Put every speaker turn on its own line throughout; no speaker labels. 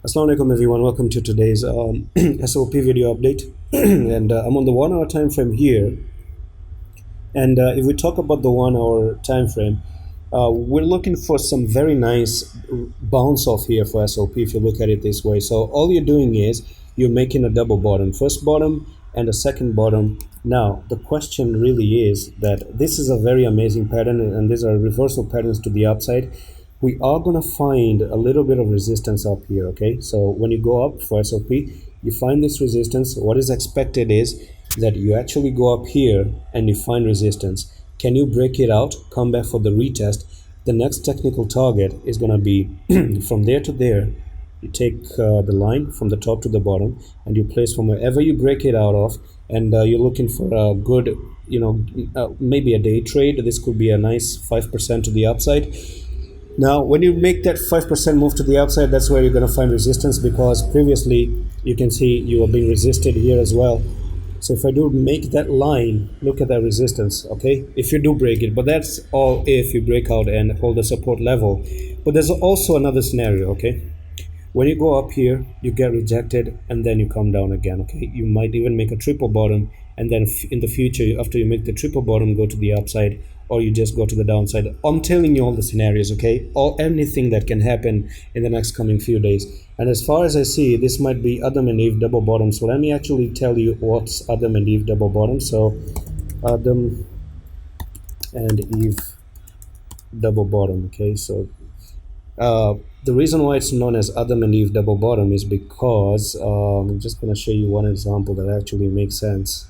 Assalamu alaikum everyone, welcome to today's SLP video update. And I'm on the 1 hour time frame here, and if we talk about the 1 hour time frame, we're looking for some very nice bounce off here for SLP if you look at it this way. So all you're doing is you're making a double bottom, first bottom and a second bottom. Now the question really is that this is a very amazing pattern, and these are reversal patterns to the upside. We are going to find a little bit of resistance up here. Okay, so when you go up for SLP, you find this resistance. What is expected is that you actually go up here and you find resistance. Can you break it out, come back for the retest? The next technical target is going to be from there to there. You take the line from the top to the bottom and you place from wherever you break it out of, and you're looking for a good, maybe a day trade. This could be a nice 5% to the upside. Now, when you make that 5% move to the upside, that's where you're going to find resistance, because previously you can see you are being resisted here as well. So if I do make that line, look at that resistance, okay? If you do break it, but that's all if you break out and hold the support level. But there's also another scenario, okay? When you go up here, you get rejected and then you come down again, okay? You might even make a triple bottom, and then in the future, after you make the triple bottom, go to the upside, or you just go to the downside. I'm telling you all the scenarios, okay? Or anything that can happen in the next coming few days. And as far as I see, this might be Adam and Eve double bottom. So let me actually tell you what's Adam and Eve double bottom. So Adam and Eve double bottom, okay? So the reason why it's known as Adam and Eve double bottom is because I'm just going to show you one example that actually makes sense.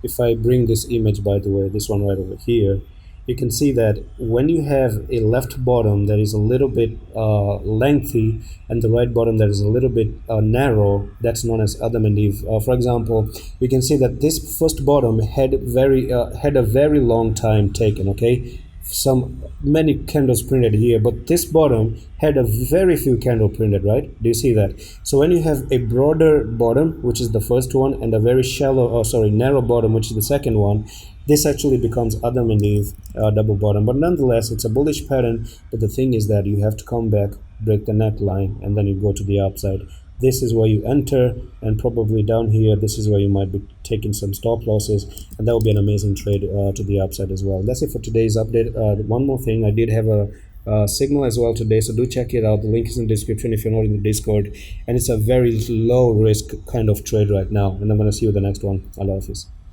If I bring this image, by the way, this one right over here, you can see that when you have a left bottom that is a little bit lengthy and the right bottom that is a little bit narrow, that's known as Adam and Eve. For example, you can see that this first bottom had a very long time taken, okay? Many candles printed here, but this bottom had a very few candle printed, right? Do you see that? So when you have a broader bottom, which is the first one, and a very narrow bottom, which is the second one, this actually becomes Adam and Eve double bottom. But nonetheless, it's a bullish pattern. But the thing is that you have to come back, break the neckline, and then you go to the upside. This is where you enter, and probably down here, this is where you might be taking some stop losses, and that will be an amazing trade to the upside as well. That's it for today's update. One more thing, I did have a signal as well today, so do check it out. The link is in the description if you're not in the Discord, and it's a very low risk kind of trade right now. And I'm going to see you in the next one. Allah Hafiz.